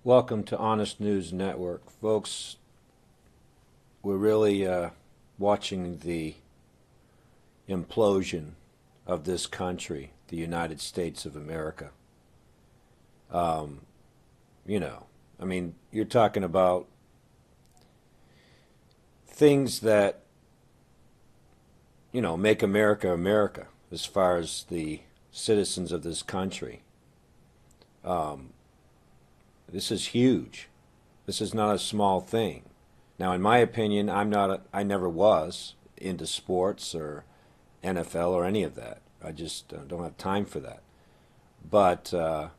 Welcome to Honest News Network. Folks, we're really watching the implosion of this country, the United States of America. Um, you're talking about things that, make America America as far as the citizens of this country. Um, this is huge. This is not a small thing. Now, in my opinion, I never was into sports or NFL or any of that. I just don't have time for that. But, the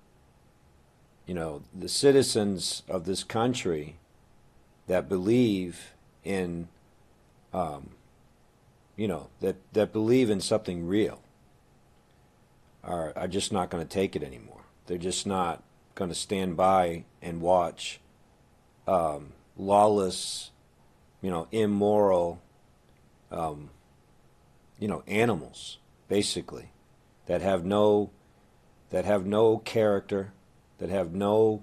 citizens of this country that believe in, that believe in something real are just not going to take it anymore. They're just not going to stand by and watch lawless, immoral, animals, basically, that have no character, that have no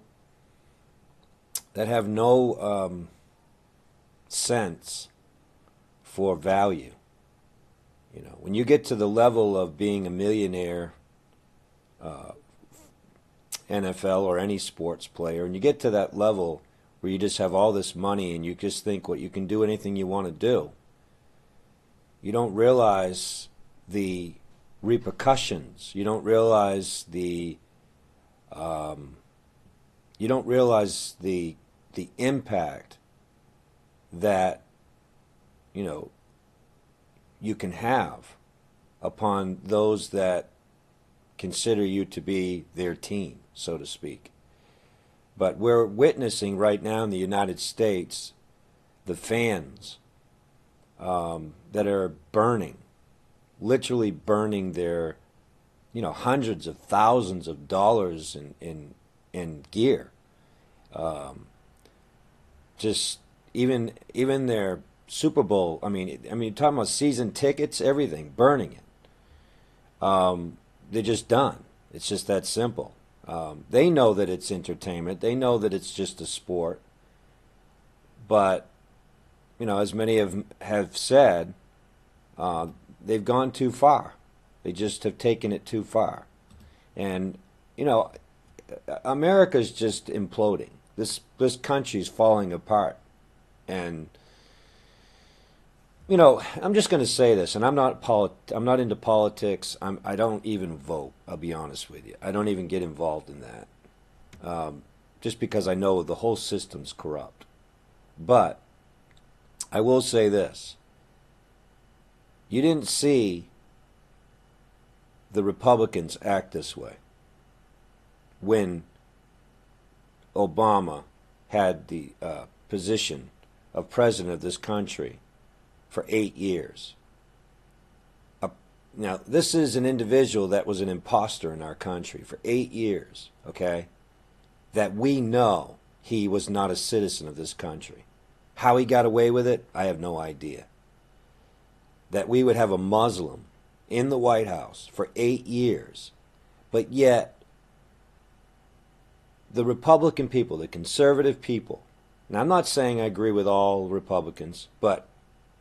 sense for value. When you get to the level of being a millionaire, NFL or any sports player, and you get to that level where you just have all this money and you just think what you can do anything you want to do, you don't realize the repercussions. You don't realize the impact that you can have upon those that consider you to be their team, so to speak. But we're witnessing right now in the United States the fans that are burning, literally burning their, hundreds of thousands of dollars in gear. Just even their Super Bowl. You're talking about season tickets, everything, burning it. They're just done. It's just that simple. They know that it's entertainment. They know that it's just a sport. But, as many have said, they've gone too far. They just have taken it too far. And, America's just imploding. This country's falling apart. And, I'm just going to say this, and I'm not into politics. I don't even vote. I'll be honest with you. I don't even get involved in that, just because I know the whole system's corrupt. But I will say this: you didn't see the Republicans act this way when Obama had the position of president of this country for 8 years. Now, this is an individual that was an imposter in our country for 8 years, okay? That we know he was not a citizen of this country. How he got away with it, I have no idea. That we would have a Muslim in the White House for 8 years, but yet the Republican people, the conservative people, and I'm not saying I agree with all Republicans, but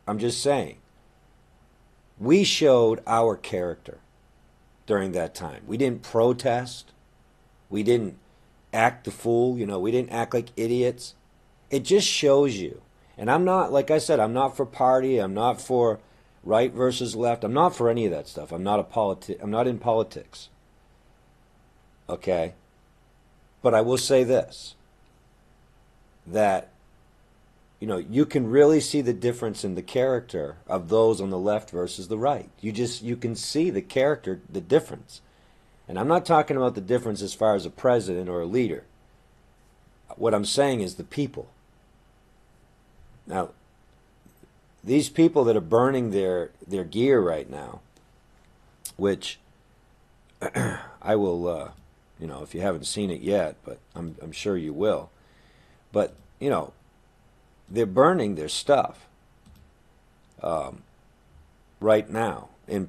I'm just saying, we showed our character during that time. We didn't protest. We didn't act the fool. We didn't act like idiots. It just shows you. And I'm not, like I said, I'm not for party. I'm not for right versus left. I'm not for any of that stuff. I'm not in politics. Okay? But I will say this, that you can really see the difference in the character of those on the left versus the right. You can see the character, the difference. And I'm not talking about the difference as far as a president or a leader. What I'm saying is the people. Now, these people that are burning their gear right now, which I will, if you haven't seen it yet, but I'm sure you will. But, they're burning their stuff right now in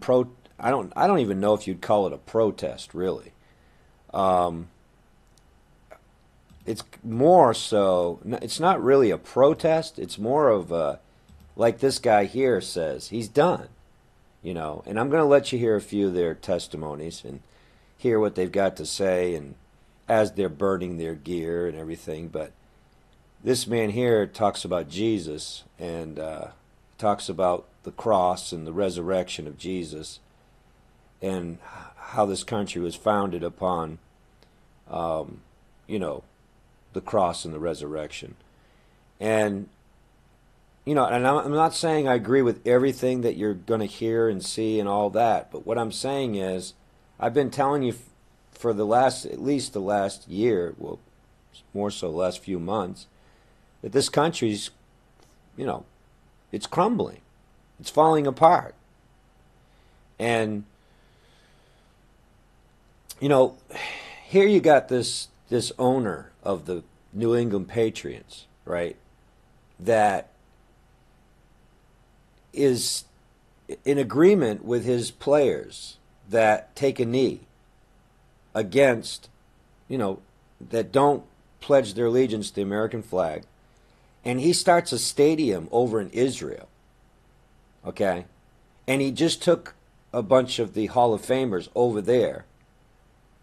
I don't even know if you'd call it a protest, really. it's more so, it's not really a protest. It's more of a, like this guy here says, he's done, you know. And I'm going to let you hear a few of their testimonies and hear what they've got to say, and as they're burning their gear and everything. But this man here talks about Jesus, and talks about the cross and the resurrection of Jesus, and how this country was founded upon, you know, the cross and the resurrection. And, you know, and I'm not saying I agree with everything that you're going to hear and see and all that, but what I'm saying is, I've been telling you for the last, at least the last year, well, more so the last few months, that this country's, you know, it's crumbling. It's falling apart. And, you know, here you got this owner of the New England Patriots, right, that is in agreement with his players that take a knee against, you know, that don't pledge their allegiance to the American flag. And he starts a stadium over in Israel, okay? And he just took a bunch of the Hall of Famers over there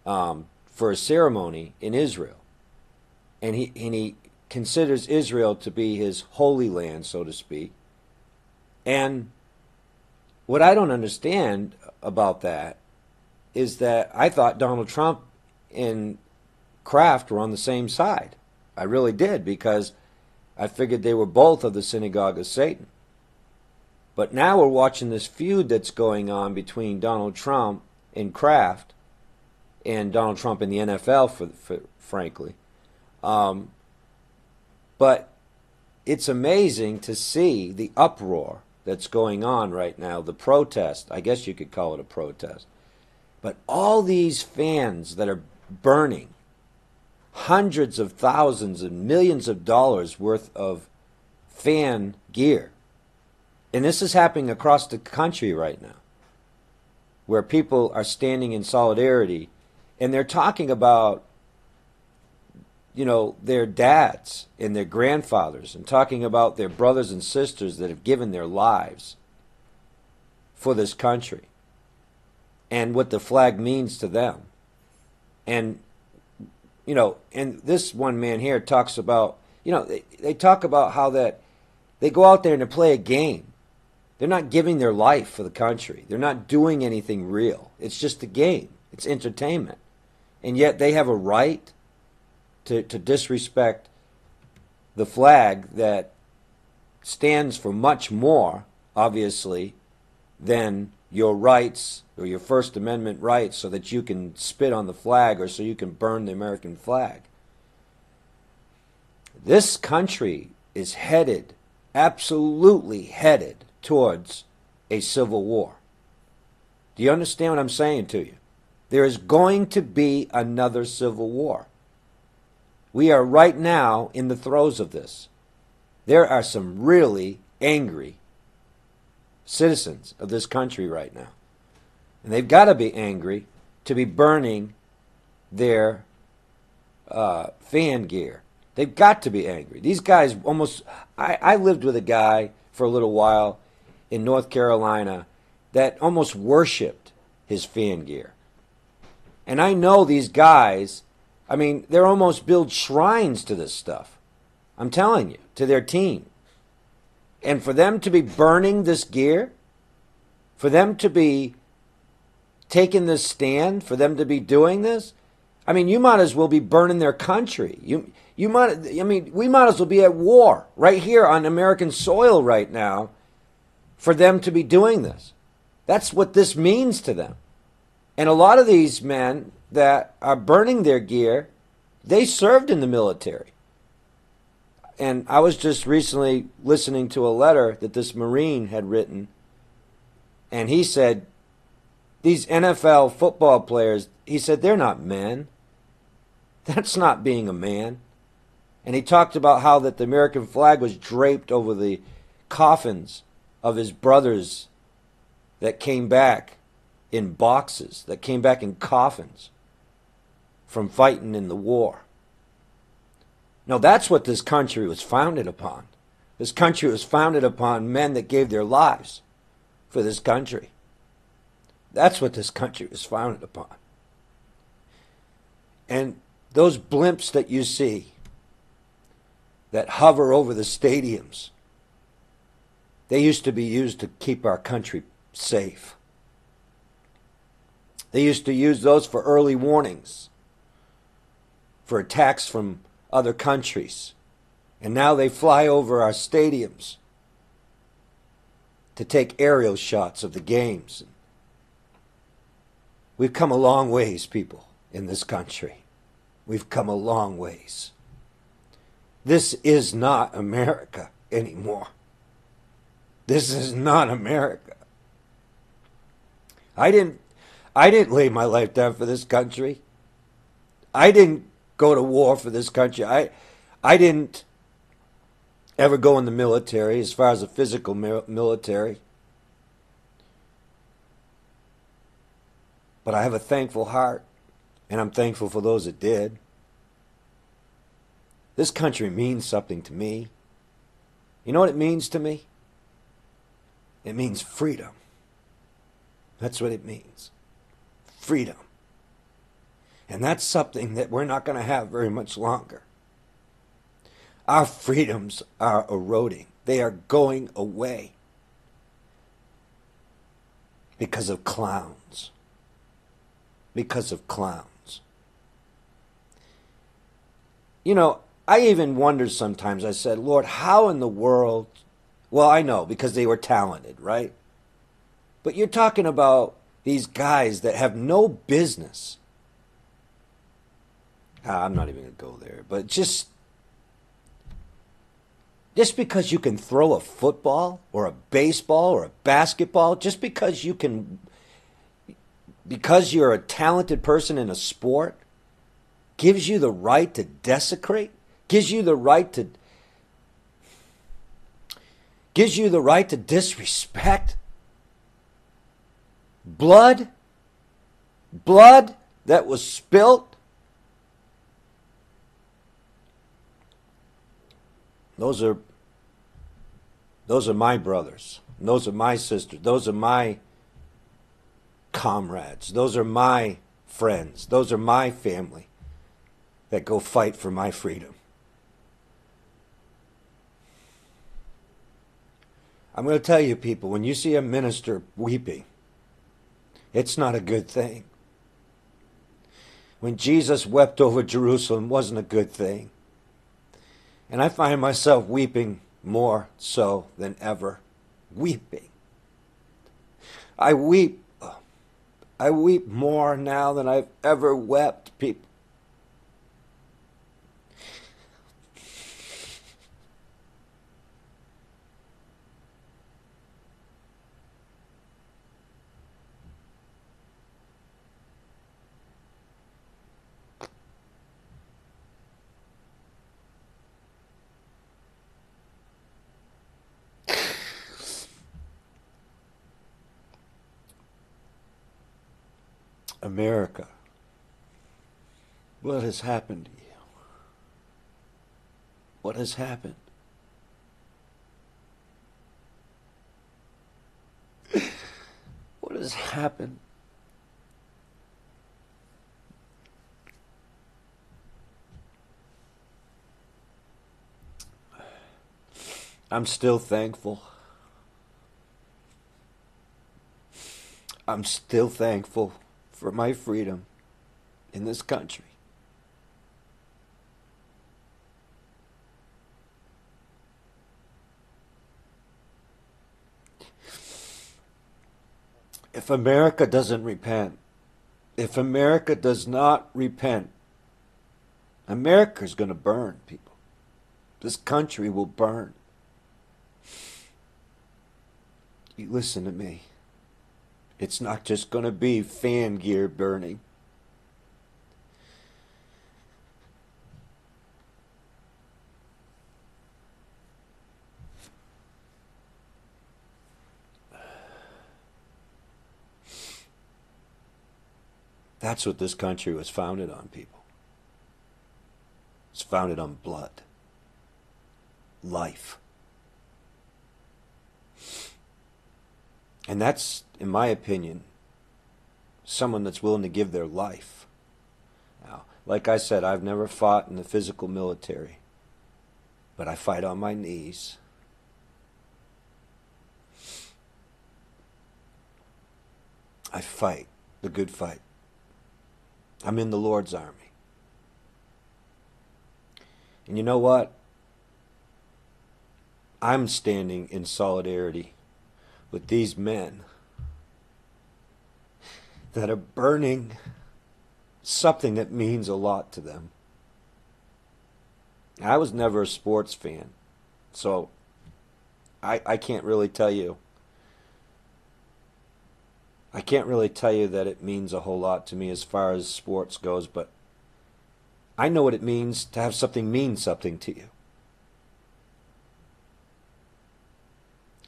for a ceremony in Israel. And he considers Israel to be his holy land, so to speak. And what I don't understand about that is that I thought Donald Trump and Kraft were on the same side. I really did, because I figured they were both of the synagogue of Satan. But now we're watching this feud that's going on between Donald Trump and Kraft, and Donald Trump and the NFL, frankly. But it's amazing to see the uproar that's going on right now, the protest. I guess you could call it a protest. But all these fans that are burning hundreds of thousands and millions of dollars worth of fan gear. And this is happening across the country right now, where people are standing in solidarity, and they're talking about, you know, their dads and their grandfathers, and talking about their brothers and sisters that have given their lives for this country, and what the flag means to them. And, you know, and this one man here talks about, you know, they talk about how that they go out there and they play a game. They're not giving their life for the country. They're not doing anything real. It's just a game. It's entertainment. And yet they have a right to disrespect the flag that stands for much more, obviously, than your rights or your First Amendment rights, so that you can spit on the flag or so you can burn the American flag. This country is headed, absolutely headed, towards a civil war. Do you understand what I'm saying to you? There is going to be another civil war. We are right now in the throes of this. There are some really angry citizens of this country right now. And they've got to be angry to be burning their fan gear. They've got to be angry. These guys almost... I lived with a guy for a little while in North Carolina that almost worshipped his fan gear. And I know these guys, I mean, they're almost build shrines to this stuff. I'm telling you, to their team. And for them to be burning this gear, for them to be taking this stand, for them to be doing this, I mean, you might as well be burning their country. We might as well be at war right here on American soil right now for them to be doing this. That's what this means to them. And a lot of these men that are burning their gear, they served in the military. And I was just recently listening to a letter that this Marine had written, and he said, these NFL football players, he said, they're not men. That's not being a man. And he talked about how that the American flag was draped over the coffins of his brothers that came back in boxes, that came back in coffins from fighting in the war. No, that's what this country was founded upon. This country was founded upon men that gave their lives for this country. That's what this country was founded upon. And those blimps that you see that hover over the stadiums, they used to be used to keep our country safe. They used to use those for early warnings, for attacks from other countries. And now they fly over our stadiums to take aerial shots of the games. We've come a long ways, people, in this country. We've come a long ways. This is not America anymore. This is not America. I didn't lay my life down for this country. I didn't go to war for this country. I didn't ever go in the military, as far as the physical military. But I have a thankful heart, and I'm thankful for those that did. This country means something to me. You know what it means to me? It means freedom. That's what it means. Freedom. And that's something that we're not going to have very much longer. Our freedoms are eroding. They are going away because of clowns. Because of clowns. You know, I even wonder sometimes, I said, Lord, how in the world? Well, I know, because they were talented, right? But you're talking about these guys that have no business. I'm not even going to go there, but just because you can throw a football or a baseball or a basketball, just because you can, because you're a talented person in a sport, gives you the right to desecrate, gives you the right to disrespect. Blood that was spilt. Those are my brothers. Those are my sisters. Those are my comrades. Those are my friends. Those are my family that go fight for my freedom. I'm going to tell you, people, when you see a minister weeping, it's not a good thing. When Jesus wept over Jerusalem, it wasn't a good thing. And I find myself weeping more so than ever. Weeping. I weep more now than I've ever wept, people. America, what has happened to you? What has happened? What has happened? I'm still thankful. I'm still thankful for my freedom in this country. If America doesn't repent, if America does not repent, America's going to burn, people. This country will burn. You listen to me. It's not just going to be fan gear burning. That's what this country was founded on, people. It's founded on blood, life. And that's, in my opinion, someone that's willing to give their life. Now, like I said, I've never fought in the physical military, but I fight on my knees. I fight the good fight. I'm in the Lord's army. And you know what? I'm standing in solidarity with these men that are burning something that means a lot to them. I was never a sports fan, so I can't really tell you. I can't really tell you that it means a whole lot to me as far as sports goes, but I know what it means to have something mean something to you.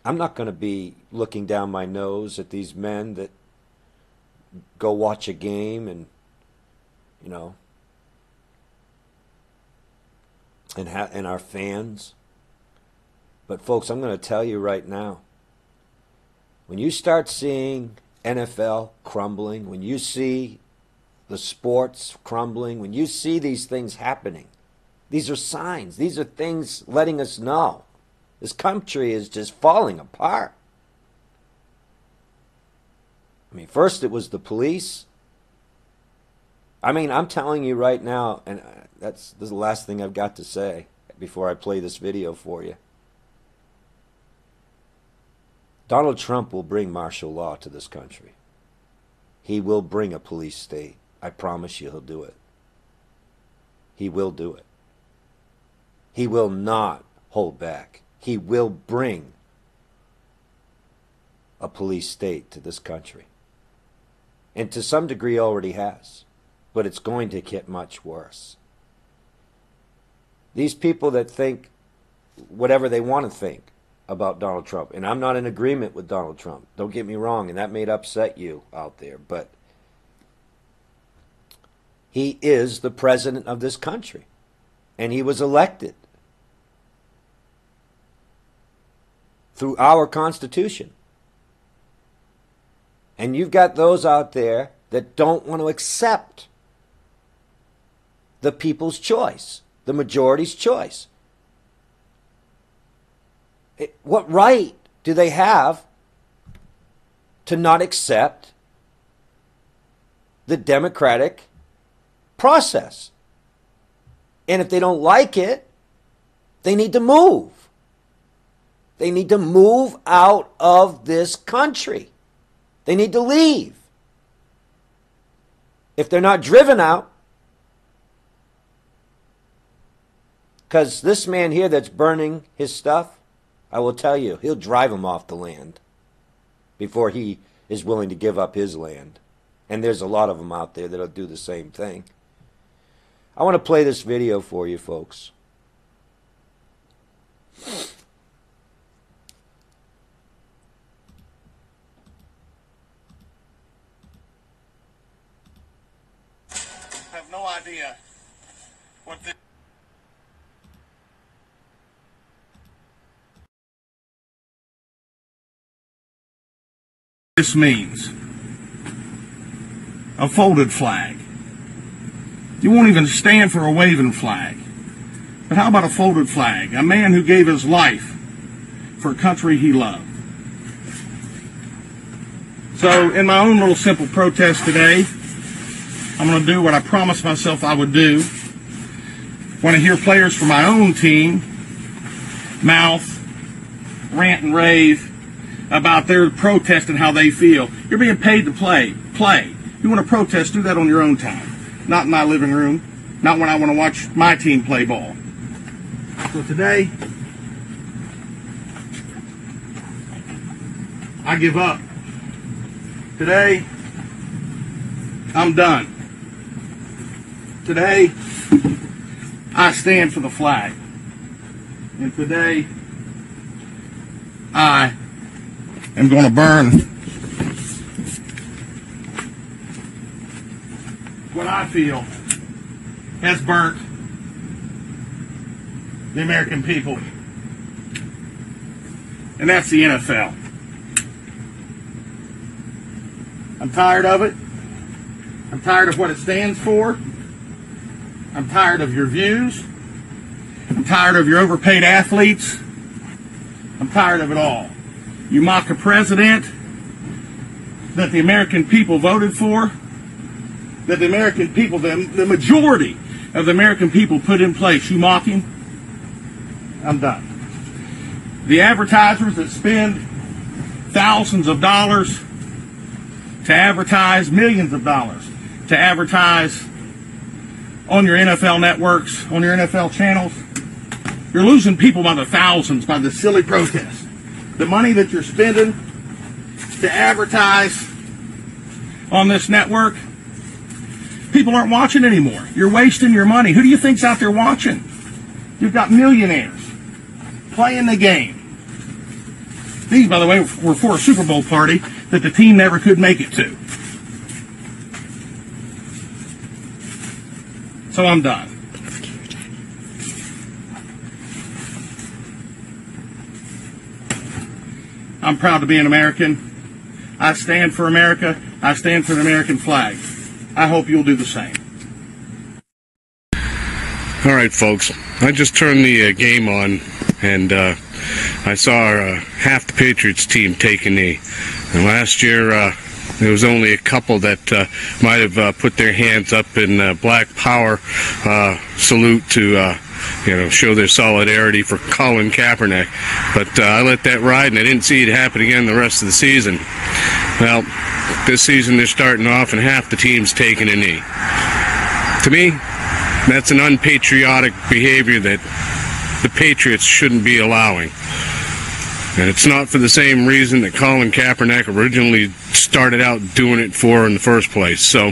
I'm not going to be looking down my nose at these men that go watch a game and, you know, and are fans. But folks, I'm going to tell you right now, when you start seeing NFL crumbling, when you see the sports crumbling, when you see these things happening, these are signs. These are things letting us know this country is just falling apart. I mean, first it was the police. I mean, I'm telling you right now, and this is the last thing I've got to say before I play this video for you. Donald Trump will bring martial law to this country. He will bring a police state. I promise you he'll do it. He will do it. He will not hold back. He will bring a police state to this country. And to some degree already has. But it's going to get much worse. These people that think whatever they want to think about Donald Trump, and I'm not in agreement with Donald Trump, don't get me wrong, and that may upset you out there, but he is the president of this country, and he was elected through our Constitution. And you've got those out there that don't want to accept the people's choice, the majority's choice. What right do they have to not accept the democratic process? And if they don't like it, they need to move. They need to move out of this country. They need to leave. If they're not driven out, because this man here that's burning his stuff, I will tell you, he'll drive him off the land before he is willing to give up his land. And there's a lot of them out there that'll do the same thing. I want to play this video for you, folks. I have no idea what this means. A folded flag. You won't even stand for a waving flag. But how about a folded flag? A man who gave his life for a country he loved. So in my own little simple protest today, I'm going to do what I promised myself I would do. When I hear players from my own team mouth, rant and rave about their protest and how they feel. You're being paid to play. Play. You want to protest, do that on your own time. Not in my living room. Not when I want to watch my team play ball. So today, I give up. Today, I'm done. Today, I stand for the flag. And today, I am going to burn what I feel has burnt the American people. And that's the NFL. I'm tired of it. I'm tired of what it stands for. I'm tired of your views. I'm tired of your overpaid athletes. I'm tired of it all. You mock a president that the American people voted for, that the American people, the majority of the American people put in place. You mock him? I'm done. The advertisers that spend thousands of dollars to advertise, millions of dollars to advertise on your NFL networks, on your NFL channels, you're losing people by the thousands by the silly protests. The money that you're spending to advertise on this network, people aren't watching anymore. You're wasting your money. Who do you think's out there watching? You've got millionaires playing the game. These, by the way, were for a Super Bowl party that the team never could make it to. So I'm done. I'm proud to be an American. I stand for America. I stand for the American flag. I hope you'll do the same. All right, folks. I just turned the game on, and I saw half the Patriots team take a knee. And last year, there was only a couple that might have put their hands up in Black Power salute to show their solidarity for Colin Kaepernick. But I let that ride, and I didn't see it happen again the rest of the season. Well, this season they're starting off, and half the team's taking a knee. To me, that's an unpatriotic behavior that the Patriots shouldn't be allowing. And it's not for the same reason that Colin Kaepernick originally started out doing it for in the first place. So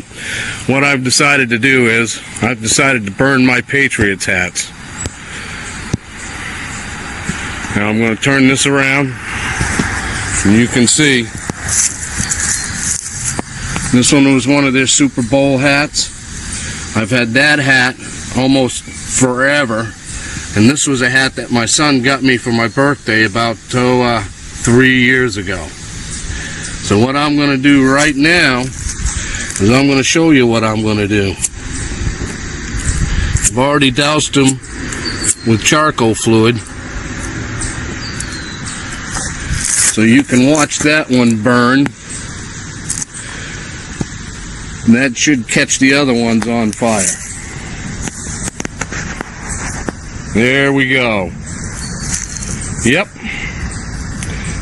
what I've decided to do is I've decided to burn my Patriots hats. Now I'm going to turn this around, and you can see this one was one of their Super Bowl hats. I've had that hat almost forever. And this was a hat that my son got me for my birthday about 3 years ago. So what I'm going to do right now is I'm going to show you what I'm going to do. I've already doused them with charcoal fluid, so you can watch that one burn. And that should catch the other ones on fire. There we go. Yep.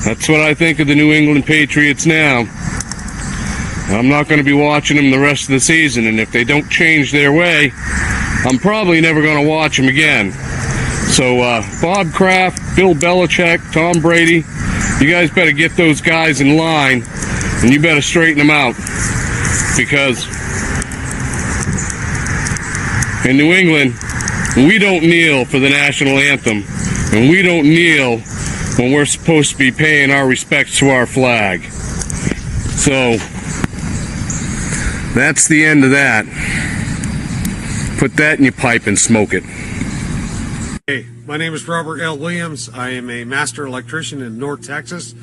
That's what I think of the New England Patriots now. I'm not going to be watching them the rest of the season, and if they don't change their way, I'm probably never going to watch them again. So Bob Kraft, Bill Belichick, Tom Brady, you guys better get those guys in line, and you better straighten them out. Because in New England, we don't kneel for the national anthem, and we don't kneel when we're supposed to be paying our respects to our flag. So that's the end of that. Put that in your pipe and smoke it. Hey, my name is Robert L. Williams. I am a master electrician in North Texas.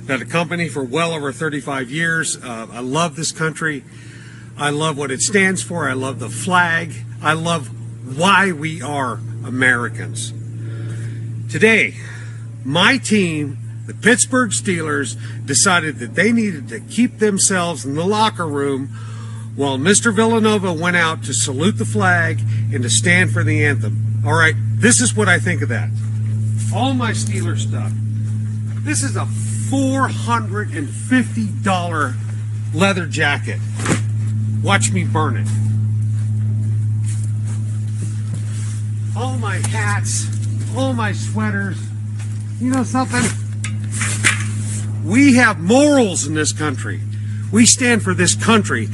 Got a company for well over 35 years. I love this country. I love what it stands for. I love the flag. I love why we are Americans. Today, my team, the Pittsburgh Steelers, decided that they needed to keep themselves in the locker room while Mr. Villanova went out to salute the flag and to stand for the anthem. All right, this is what I think of that. All my Steelers stuff. This is a $450 leather jacket. Watch me burn it. All my hats, all my sweaters. You know something? We have morals in this country. We stand for this country.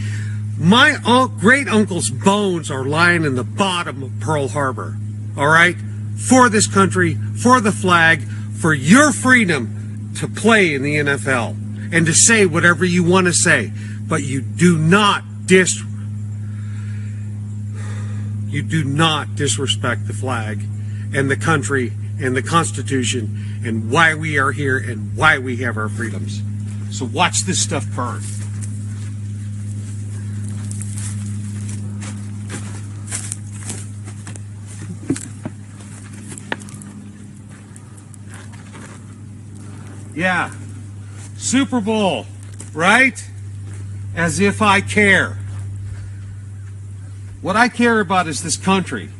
My great uncle's bones are lying in the bottom of Pearl Harbor. All right? For this country, for the flag, for your freedom to play in the NFL and to say whatever you want to say. But you do not disrespect the flag, and the country and the Constitution and why we are here and why we have our freedoms. So watch this stuff burn. Yeah, Super Bowl, right? As if I care. What I care about is this country.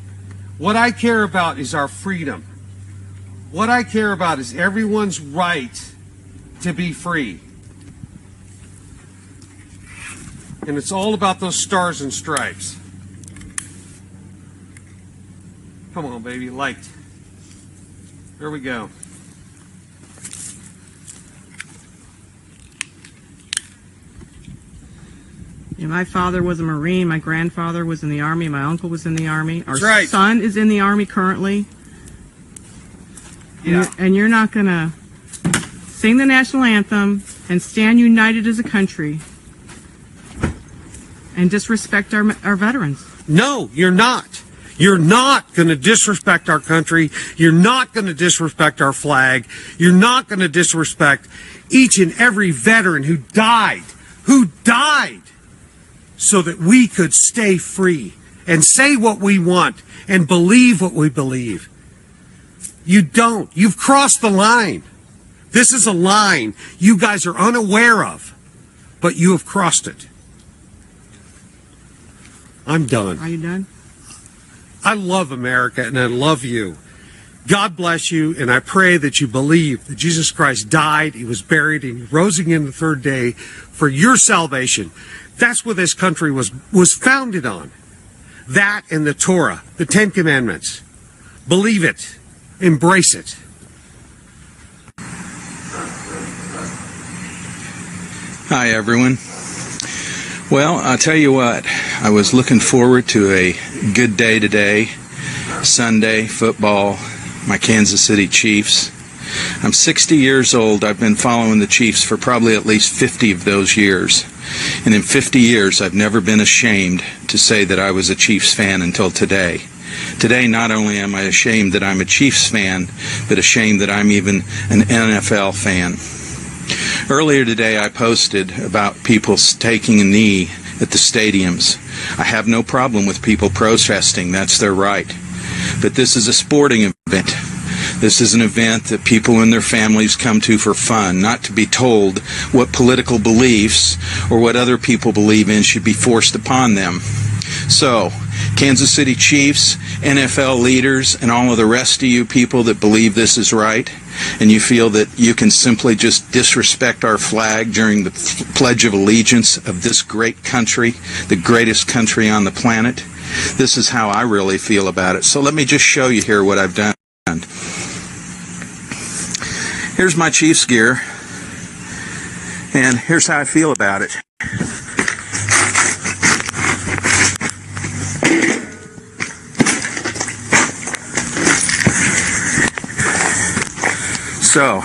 What I care about is our freedom. What I care about is everyone's right to be free. And it's all about those stars and stripes. Come on, baby, light. There we go. Yeah, my father was a Marine, my grandfather was in the Army, my uncle was in the Army. Our That's right. son is in the Army currently. Yeah. And you're not going to sing the national anthem and stand united as a country and disrespect our veterans. No, you're not. You're not going to disrespect our country. You're not going to disrespect our flag. You're not going to disrespect each and every veteran who died so that we could stay free and say what we want and believe what we believe. You don't. You've crossed the line. This is a line you guys are unaware of, but you have crossed it. I'm done. Are you done? I love America and I love you. God bless you, and I pray that you believe that Jesus Christ died, he was buried, and he rose again the third day for your salvation. That's what this country was founded on. That and the Torah, the Ten Commandments. Believe it. Embrace it. Hi, everyone. Well, I'll tell you what, I was looking forward to a good day today. Sunday, football, my Kansas City Chiefs. I'm 60 years old. I've been following the Chiefs for probably at least 50 of those years. And in 50 years, I've never been ashamed to say that I was a Chiefs fan until today. Today, not only am I ashamed that I'm a Chiefs fan, but ashamed that I'm even an NFL fan. Earlier today, I posted about people taking a knee at the stadiums. I have no problem with people protesting. That's their right. But this is a sporting event. This is an event that people and their families come to for fun, not to be told what political beliefs or what other people believe in should be forced upon them. So, Kansas City Chiefs, NFL leaders, and all of the rest of you people that believe this is right, and you feel that you can simply just disrespect our flag during the Pledge of Allegiance of this great country, the greatest country on the planet, this is how I really feel about it. So let me just show you here what I've done. Here's my Chiefs gear, and here's how I feel about it. So,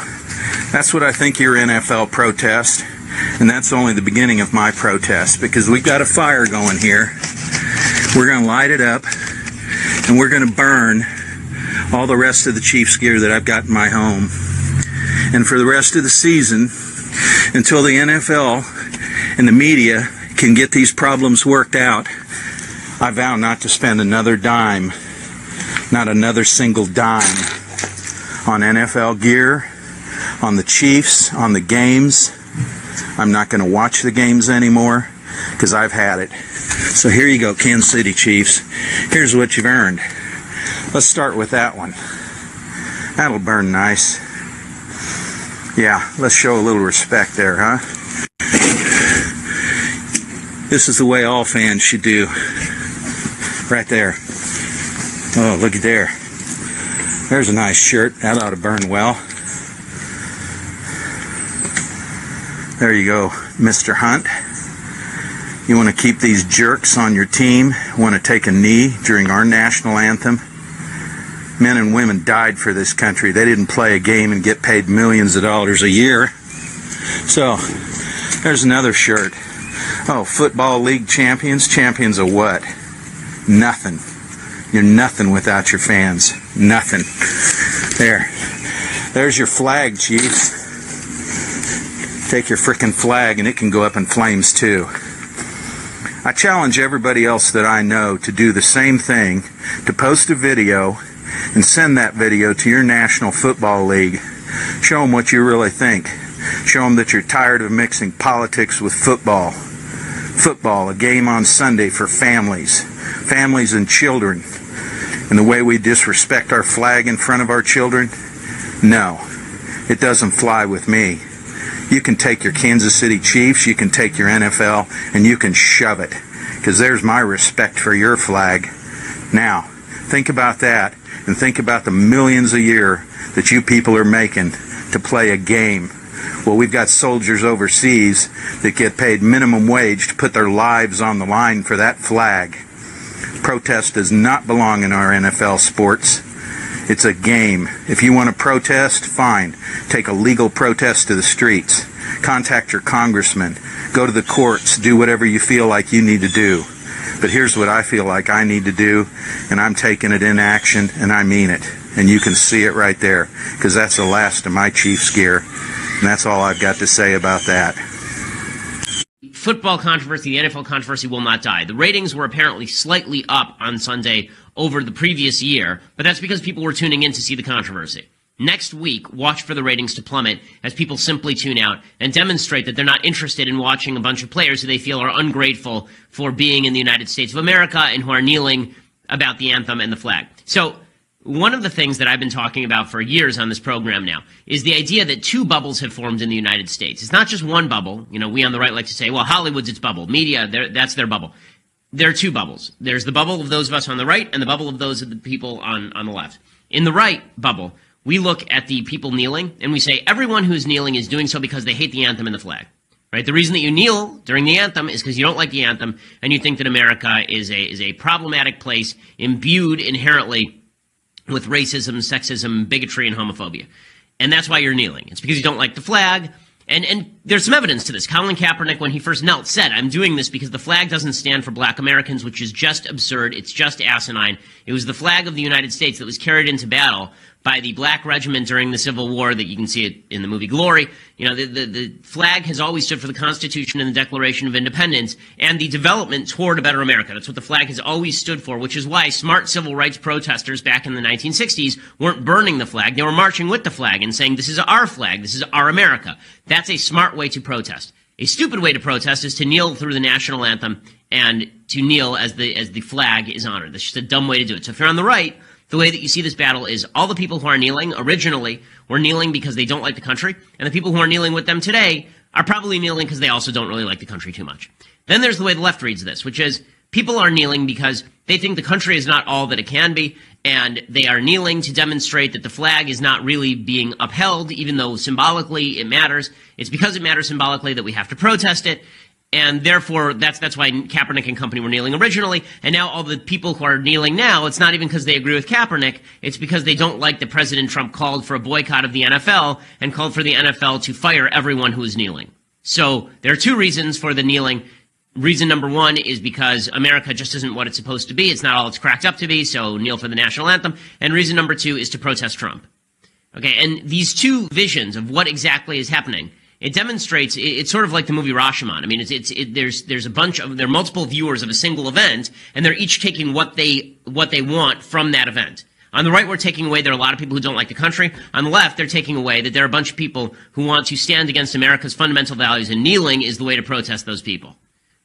that's what I think your NFL protest, and that's only the beginning of my protest, because we've got a fire going here. We're going to light it up, and we're going to burn all the rest of the Chiefs gear that I've got in my home. And for the rest of the season, until the NFL and the media can get these problems worked out, I vow not to spend another dime, not another single dime, on NFL gear, on the Chiefs, on the games. I'm not going to watch the games anymore because I've had it. So here you go, Kansas City Chiefs. Here's what you've earned. Let's start with that one. That'll burn nice. Yeah, let's show a little respect there, huh? This is the way all fans should do. Right there. Oh, look at there. There's a nice shirt. That ought to burn well. There you go, Mr. Hunt. You want to keep these jerks on your team, want to take a knee during our national anthem. Men and women died for this country. They didn't play a game and get paid millions of dollars a year. So, there's another shirt. Oh, football league champions? Champions of what? Nothing. You're nothing without your fans. Nothing. There's your flag, Chiefs. Take your frickin' flag and it can go up in flames too. I challenge everybody else that I know to do the same thing, to post a video and send that video to your National Football League. Show them what you really think. Show them that you're tired of mixing politics with football. Football, a game on Sunday for families and children. And the way we disrespect our flag in front of our children, no, it doesn't fly with me. You can take your Kansas City Chiefs, you can take your NFL, and you can shove it. Because there's my respect for your flag. Now, think about that, and think about the millions a year that you people are making to play a game. Well, we've got soldiers overseas that get paid minimum wage to put their lives on the line for that flag. Protest does not belong in our NFL sports. It's a game. If you want to protest, fine. Take a legal protest to the streets. Contact your congressman. Go to the courts. Do whatever you feel like you need to do. But here's what I feel like I need to do, and I'm taking it in action, and I mean it. And you can see it right there, because that's the last of my Chiefs gear. And that's all I've got to say about that. Football controversy, the NFL controversy will not die. The ratings were apparently slightly up on Sunday over the previous year, but that's because people were tuning in to see the controversy. Next week, watch for the ratings to plummet as people simply tune out and demonstrate that they're not interested in watching a bunch of players who they feel are ungrateful for being in the United States of America and who are kneeling about the anthem and the flag. So, one of the things that I've been talking about for years on this program now is the idea that two bubbles have formed in the United States. It's not just one bubble. You know, we on the right like to say, well, Hollywood's its bubble. Media, that's their bubble. There are two bubbles. There's the bubble of those of us on the right and the bubble of those of the people on the left. In the right bubble, we look at the people kneeling and we say everyone who's kneeling is doing so because they hate the anthem and the flag. Right? The reason that you kneel during the anthem is because you don't like the anthem and you think that America is a problematic place imbued inherently with racism, sexism, bigotry, and homophobia. And that's why you're kneeling. It's because you don't like the flag. And there's some evidence to this. Colin Kaepernick, when he first knelt, said, I'm doing this because the flag doesn't stand for black Americans, which is just absurd. It's just asinine. It was the flag of the United States that was carried into battle by the black regiment during the Civil War, that you can see it in the movie Glory. You know, the flag has always stood for the Constitution and the Declaration of Independence and the development toward a better America. That's what the flag has always stood for, which is why smart civil rights protesters back in the 1960s weren't burning the flag. They were marching with the flag and saying, this is our flag, this is our America. That's a smart way to protest. A stupid way to protest is to kneel through the national anthem and to kneel as the flag is honored. That's just a dumb way to do it. So if you're on the right, the way that you see this battle is all the people who are kneeling originally were kneeling because they don't like the country, and the people who are kneeling with them today are probably kneeling because they also don't really like the country too much. Then there's the way the left reads this, which is people are kneeling because they think the country is not all that it can be, and they are kneeling to demonstrate that the flag is not really being upheld, even though symbolically it matters. It's because it matters symbolically that we have to protest it. And therefore, that's why Kaepernick and company were kneeling originally. And now all the people who are kneeling now, it's not even because they agree with Kaepernick. It's because they don't like that President Trump called for a boycott of the NFL and called for the NFL to fire everyone who is kneeling. So there are two reasons for the kneeling. Reason number one is because America just isn't what it's supposed to be. It's not all it's cracked up to be, so kneel for the national anthem. And reason number two is to protest Trump. Okay, and these two visions of what exactly is happening, it demonstrates, it's sort of like the movie Rashomon. I mean, there are multiple viewers of a single event, and they're each taking what they want from that event. On the right, we're taking away there are a lot of people who don't like the country. On the left, they're taking away that there are a bunch of people who want to stand against America's fundamental values, and kneeling is the way to protest those people.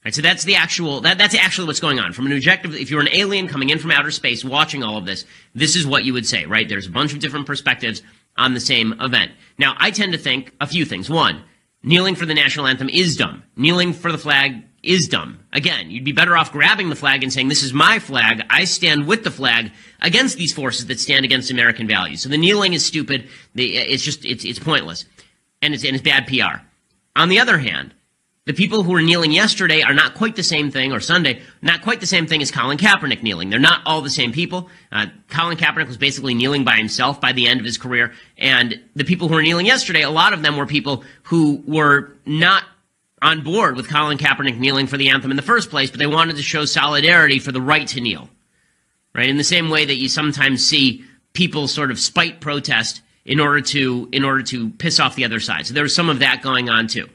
Right, so that's actually what's going on. From an objective, if you're an alien coming in from outer space watching all of this, this is what you would say, right? There's a bunch of different perspectives on the same event. Now, I tend to think a few things. One, kneeling for the national anthem is dumb. Kneeling for the flag is dumb. Again, you'd be better off grabbing the flag and saying, this is my flag, I stand with the flag against these forces that stand against American values. So the kneeling is stupid, it's pointless, and it's bad PR. On the other hand, the people who were kneeling yesterday are not quite the same thing, or Sunday, not quite the same thing as Colin Kaepernick kneeling. They're not all the same people. Colin Kaepernick was basically kneeling by himself by the end of his career, and the people who were kneeling yesterday, a lot of them were people who were not on board with Colin Kaepernick kneeling for the anthem in the first place, but they wanted to show solidarity for the right to kneel. Right? In the same way that you sometimes see people sort of spite protest in order to piss off the other side. So there was some of that going on too.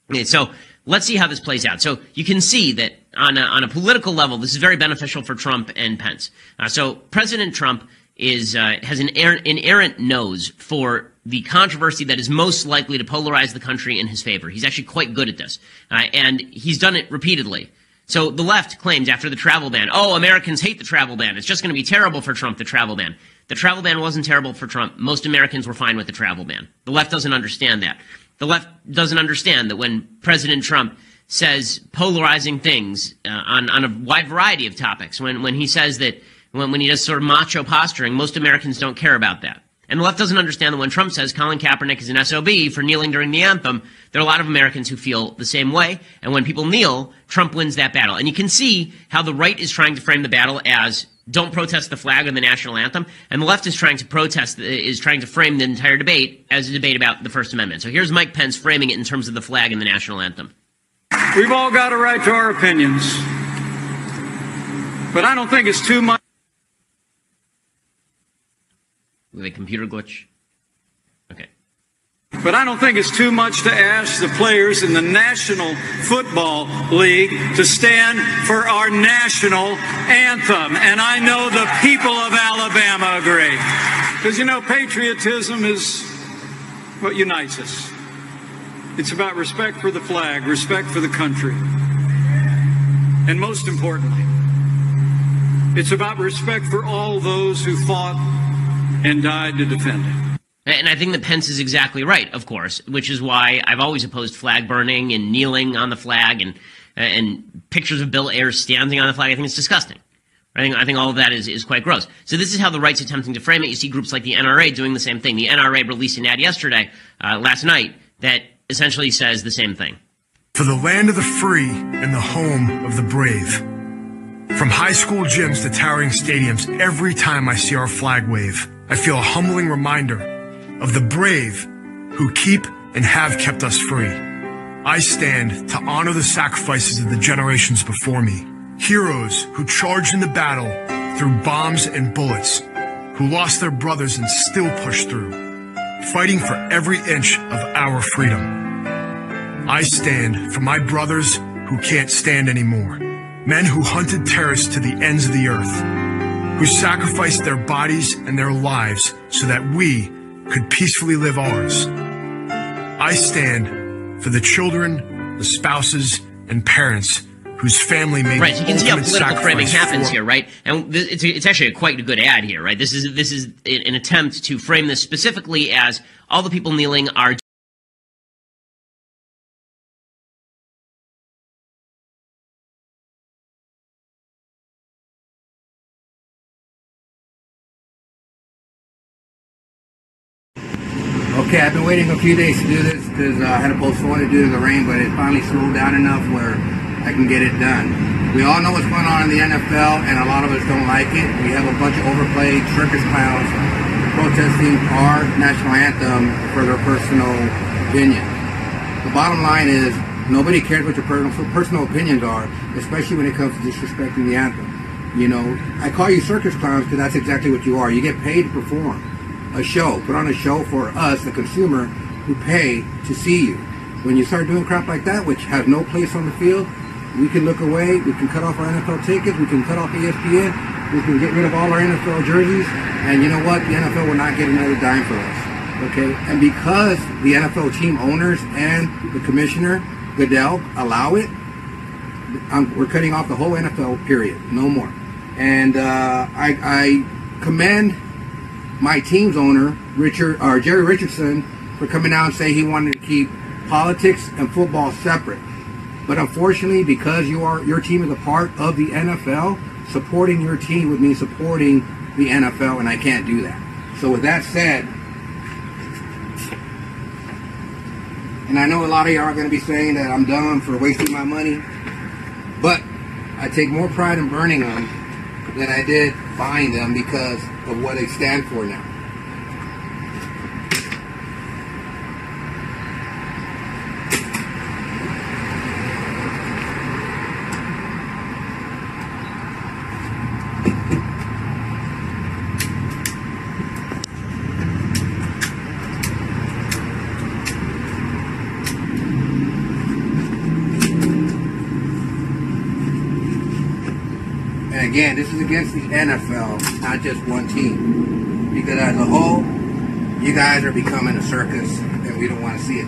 Okay, so let's see how this plays out. So you can see that on a political level, this is very beneficial for Trump and Pence. So President Trump has an inerrant nose for the controversy that is most likely to polarize the country in his favor. He's actually quite good at this, and he's done it repeatedly. So the left claims after the travel ban, oh, Americans hate the travel ban. It's just going to be terrible for Trump, the travel ban. The travel ban wasn't terrible for Trump. Most Americans were fine with the travel ban. The left doesn't understand that. The left doesn't understand that when President Trump says polarizing things on a wide variety of topics, when he says that, when he does sort of macho posturing, most Americans don't care about that. And the left doesn't understand that when Trump says Colin Kaepernick is an SOB for kneeling during the anthem, there are a lot of Americans who feel the same way. And when people kneel, Trump wins that battle. And you can see how the right is trying to frame the battle as don't protest the flag or the national anthem, and the left is trying to frame the entire debate as a debate about the First Amendment. So here's Mike Pence framing it in terms of the flag and the national anthem. We've all got a right to our opinions, but I don't think it's too much. With a computer glitch. Okay. But I don't think it's too much to ask the players in the National Football League to stand for our national anthem. And I know the people of Alabama agree. Because, you know, patriotism is what unites us. It's about respect for the flag, respect for the country. And most importantly, it's about respect for all those who fought and died to defend it. And I think that Pence is exactly right, of course, which is why I've always opposed flag burning and kneeling on the flag and pictures of Bill Ayers standing on the flag. I think it's disgusting. I think all of that is quite gross. So this is how the right's attempting to frame it. You see groups like the NRA doing the same thing. The NRA released an ad last night, that essentially says the same thing. For the land of the free and the home of the brave. From high school gyms to towering stadiums, every time I see our flag wave, I feel a humbling reminder of the brave who keep and have kept us free. I stand to honor the sacrifices of the generations before me. Heroes who charged into battle through bombs and bullets, who lost their brothers and still pushed through, fighting for every inch of our freedom. I stand for my brothers who can't stand anymore. Men who hunted terrorists to the ends of the earth, who sacrificed their bodies and their lives so that we could peacefully live ours. I stand for the children, the spouses, and parents whose family made right. So you can see how ultimate political framing happens for here, right? And it's actually quite a good ad here, right? This is an attempt to frame this specifically as all the people kneeling are. Okay, I've been waiting a few days to do this because I had to postpone it due to the rain, but it finally slowed down enough where I can get it done. We all know what's going on in the NFL, and a lot of us don't like it. We have a bunch of overplayed circus clowns protesting our national anthem for their personal opinion. The bottom line is, nobody cares what your personal opinions are, especially when it comes to disrespecting the anthem. You know, I call you circus clowns because that's exactly what you are. You get paid to perform a show, put on a show for us, the consumer, who pay to see you. When you start doing crap like that, which has no place on the field, we can look away, we can cut off our NFL tickets, we can cut off ESPN, we can get rid of all our NFL jerseys, and you know what? The NFL will not get another dime for us, okay? And because the NFL team owners and the commissioner, Goodell, allow it, we're cutting off the whole NFL, period. No more. And I commend my team's owner, Jerry Richardson, for coming out and saying he wanted to keep politics and football separate. But unfortunately, because your team is a part of the NFL, supporting your team would mean supporting the NFL, and I can't do that. So with that said, and I know a lot of y'all are going to be saying that I'm dumb for wasting my money, but I take more pride in burning them than I did buying them because of what they stand for now. again, this is against the NFL, not just one team. Because as a whole, you guys are becoming a circus, and we don't want to see it.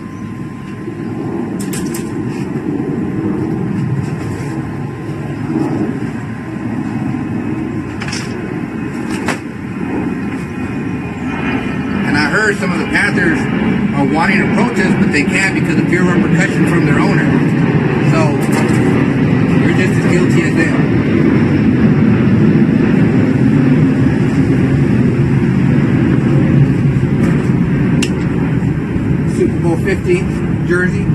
And I heard some of the Panthers are wanting to protest, but they can't because of fear of repercussion from their owner. So, you're just as guilty as them. Super Bowl 50 jersey.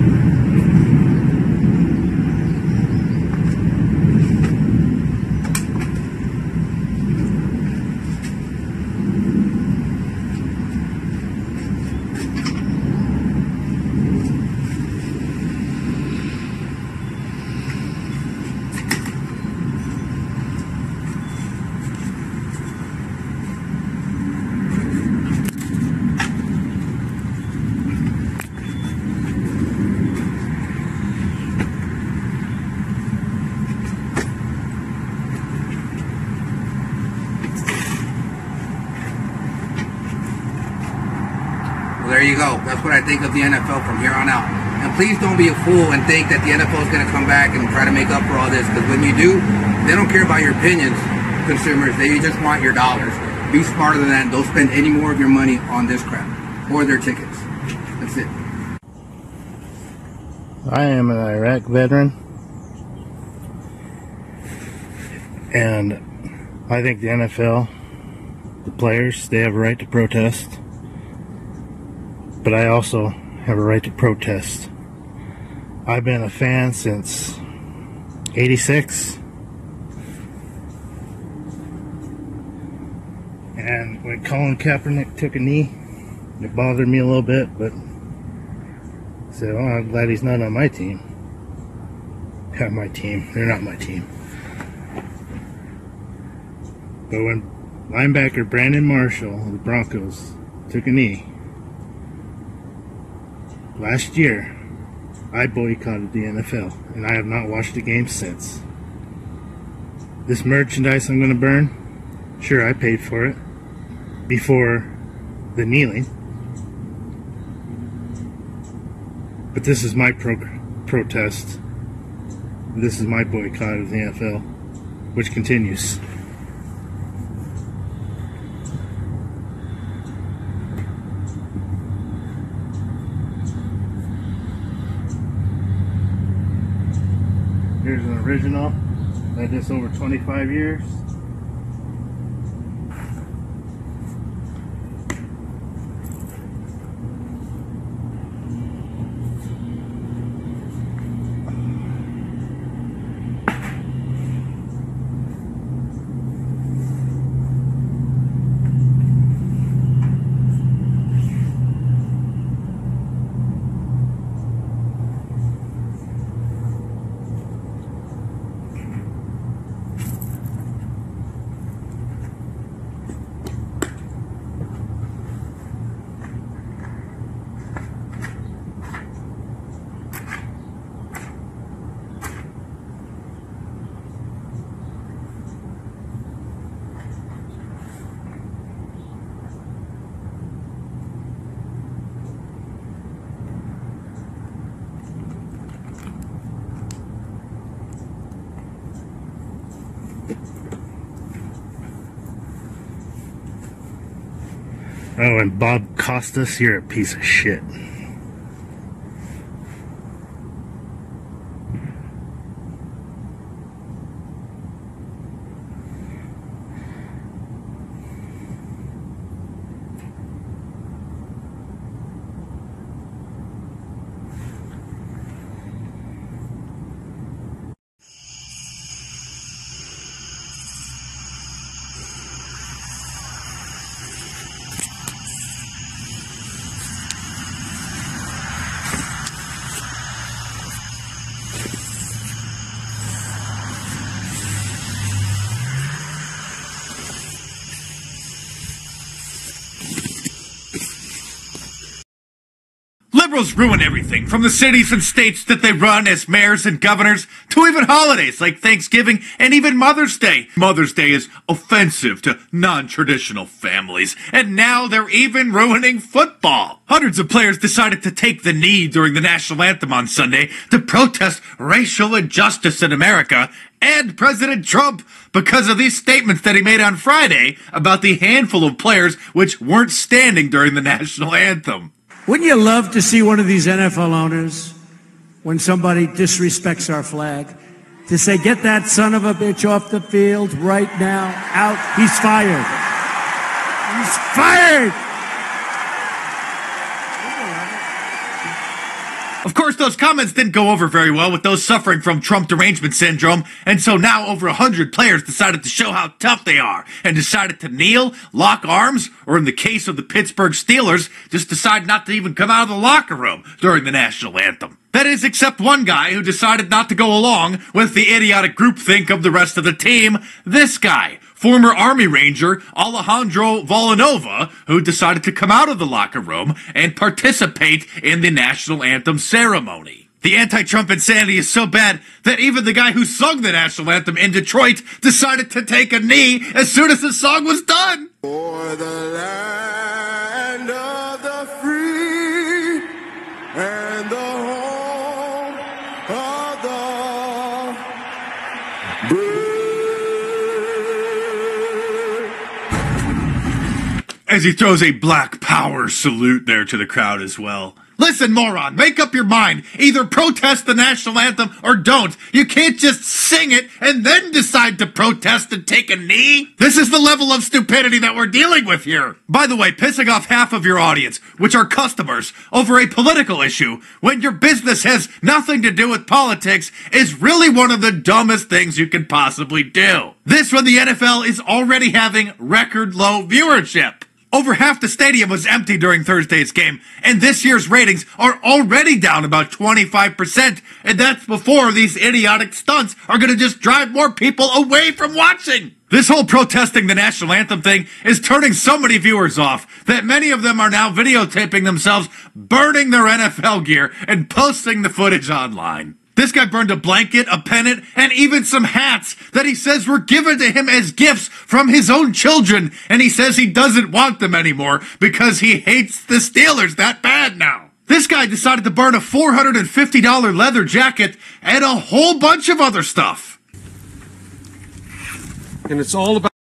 Well, there you go. That's what I think of the NFL from here on out. And please don't be a fool and think that the NFL is going to come back and try to make up for all this. Because when you do, they don't care about your opinions, consumers. They just want your dollars. Be smarter than that. Don't spend any more of your money on this crap or their tickets. That's it. I am an Iraq veteran. And I think the NFL, the players, they have a right to protest. But I also have a right to protest. I've been a fan since '86. And when Colin Kaepernick took a knee, it bothered me a little bit, but I said, oh, I'm glad he's not on my team. Yeah, my team. They're not my team. But when linebacker Brandon Marshall of the Broncos took a knee last year, I boycotted the NFL, and I have not watched a game since. This merchandise I'm going to burn, sure, I paid for it before the kneeling. But this is my protest. This is my boycott of the NFL, which continues. Here's an original. Had this over 25 years. Oh, and Bob Costas, you're a piece of shit. liberals ruin everything, from the cities and states that they run as mayors and governors, to even holidays like Thanksgiving and even Mother's Day. Mother's Day is offensive to non-traditional families, and now they're even ruining football. Hundreds of players decided to take the knee during the national anthem on Sunday to protest racial injustice in America and President Trump because of these statements that he made on Friday about the handful of players which weren't standing during the national anthem. Wouldn't you love to see one of these NFL owners, when somebody disrespects our flag, to say, get that son of a bitch off the field right now, out, he's fired. He's fired! Of course, those comments didn't go over very well with those suffering from Trump derangement syndrome, and so now over 100 players decided to show how tough they are, and decided to kneel, lock arms, or in the case of the Pittsburgh Steelers, just decide not to even come out of the locker room during the national anthem. That is, except one guy who decided not to go along with the idiotic groupthink of the rest of the team. This guy, former Army Ranger Alejandro Villanova, who decided to come out of the locker room and participate in the national anthem ceremony. The anti-Trump insanity is so bad that even the guy who sung the national anthem in Detroit decided to take a knee as soon as the song was done. For the land of the free and the home of the brave. As he throws a Black Power salute there to the crowd as well. Listen, moron, make up your mind. Either protest the national anthem or don't. You can't just sing it and then decide to protest and take a knee. This is the level of stupidity that we're dealing with here. By the way, pissing off half of your audience, which are customers, over a political issue when your business has nothing to do with politics is really one of the dumbest things you can possibly do. This when the NFL is already having record low viewership. Over half the stadium was empty during Thursday's game, and this year's ratings are already down about 25%, and that's before these idiotic stunts are going to just drive more people away from watching. This whole protesting the national anthem thing is turning so many viewers off that many of them are now videotaping themselves burning their NFL gear and posting the footage online. This guy burned a blanket, a pennant, and even some hats that he says were given to him as gifts from his own children, and he says he doesn't want them anymore because he hates the Steelers that bad now. This guy decided to burn a $450 leather jacket and a whole bunch of other stuff. And it's all about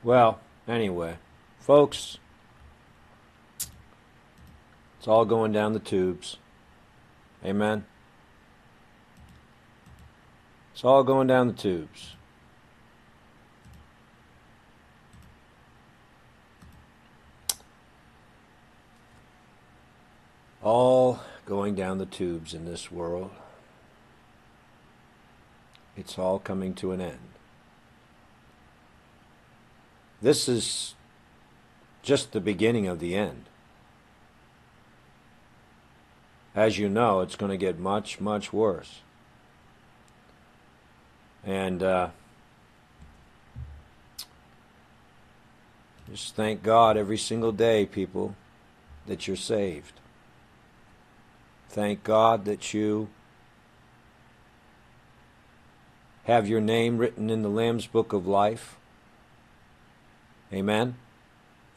Well, anyway, folks, it's all going down the tubes. Amen? It's all going down the tubes. All going down the tubes in this world. It's all coming to an end. This is just the beginning of the end. As you know, it's going to get much, much worse. And just thank God every single day, people, that you're saved. Thank God that you have your name written in the Lamb's Book of Life. Amen.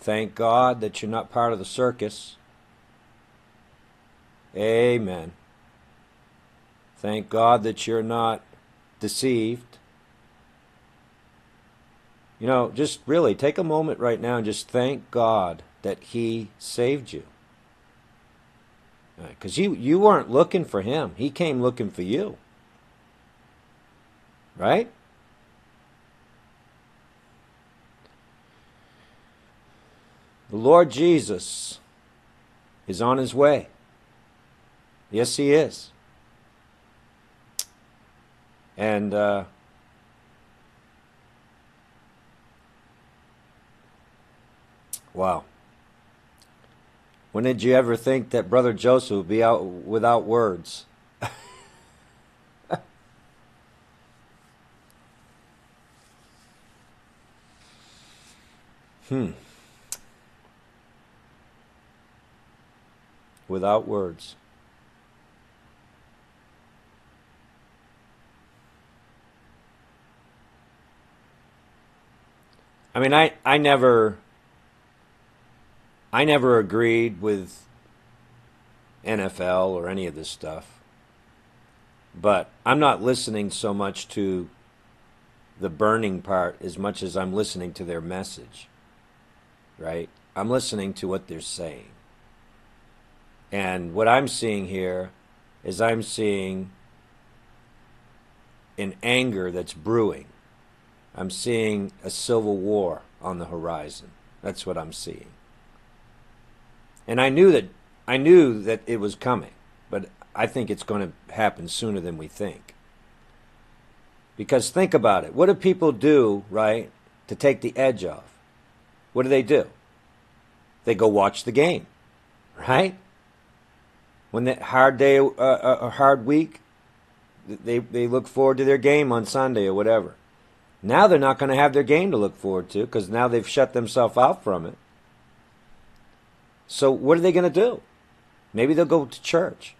Thank God that you're not part of the circus. Amen. Thank God that you're not deceived. You know, just really take a moment right now and just thank God that He saved you. Because you weren't looking for Him. He came looking for you. Right? The Lord Jesus is on his way. Yes, he is. And wow. When did you ever think that Brother Joseph would be out without words? Without words. I mean, I never agreed with NFL or any of this stuff. But I'm not listening so much to the burning part as much as I'm listening to their message. Right? I'm listening to what they're saying. And what I'm seeing here is I'm seeing an anger that's brewing. I'm seeing a civil war on the horizon. That's what I'm seeing. And I knew that it was coming, but I think it's going to happen sooner than we think. Because think about it. What do people do, right, to take the edge off? What do? They go watch the game, right? When the hard day, a hard week, they look forward to their game on Sunday or whatever. Now they're not going to have their game to look forward to because now they've shut themselves out from it. So what are they going to do? Maybe they'll go to church.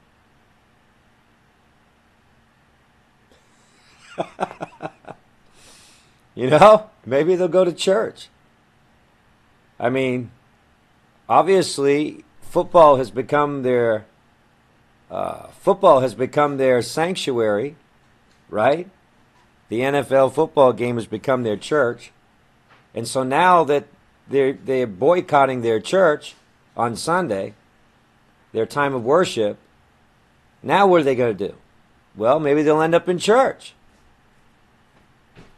You know, maybe they'll go to church. I mean, obviously, football has become their sanctuary, right? The NFL football game has become their church, and so now that they're boycotting their church on Sunday, their time of worship. Now what are they going to do? Well, maybe they'll end up in church.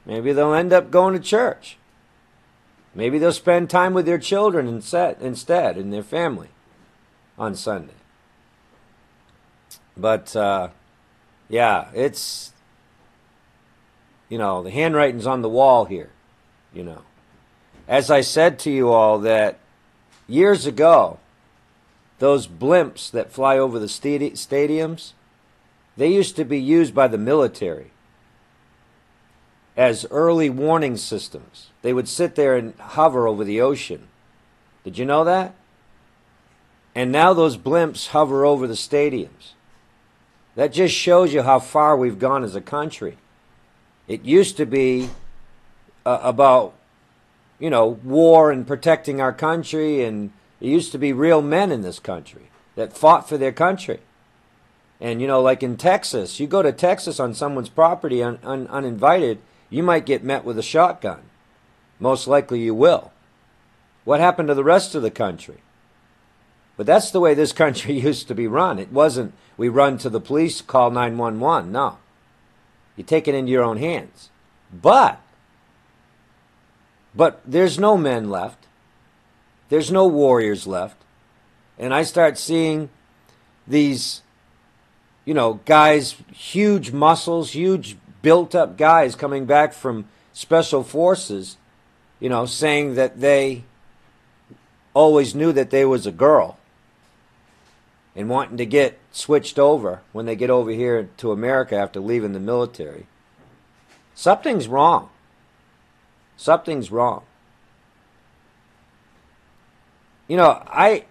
Maybe they'll end up going to church. Maybe they'll spend time with their children instead, and their family on Sunday. But, yeah, it's, the handwriting's on the wall here, As I said to you all that years ago, those blimps that fly over the stadiums, they used to be used by the military as early warning systems. They would sit there and hover over the ocean. Did you know that? And now those blimps hover over the stadiums. That just shows you how far we've gone as a country. It used to be about, war and protecting our country, and it used to be real men in this country that fought for their country. And, like in Texas, you go to Texas on someone's property uninvited, you might get met with a shotgun. Most likely you will. What happened to the rest of the country? But that's the way this country used to be run. It wasn't, we run to the police, call 911. No. You take it into your own hands. But there's no men left. There's no warriors left. And I start seeing these, guys, huge muscles, huge built-up guys coming back from special forces, saying that they always knew that they was a girl and wanting to get switched over when they get over here to America after leaving the military. Something's wrong. Something's wrong. I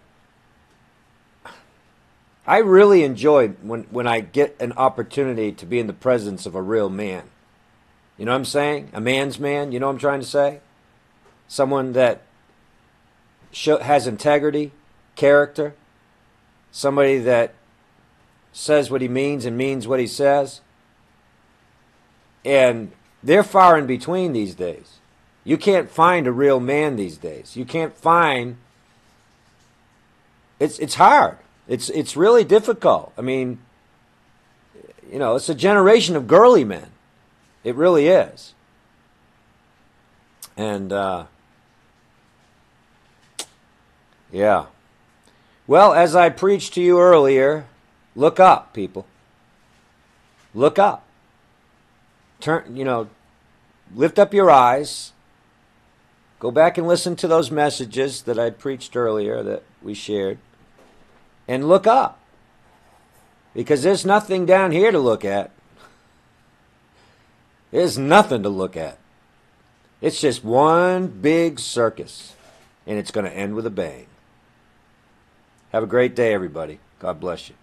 really enjoy when I get an opportunity to be in the presence of a real man. You know what I'm saying? A man's man, you know what I'm trying to say? Someone that has integrity, character, somebody that says what he means and means what he says. And they're far in between these days. You can't find a real man these days. You can't find... It's hard. It's really difficult. I mean, it's a generation of girly men. It really is. And Yeah. Well, as I preached to you earlier, look up, people. Look up. Lift up your eyes. Go back and listen to those messages that I preached earlier that we shared. And look up. Because there's nothing down here to look at. There's nothing to look at. It's just one big circus. And it's going to end with a bang. Have a great day, everybody. God bless you.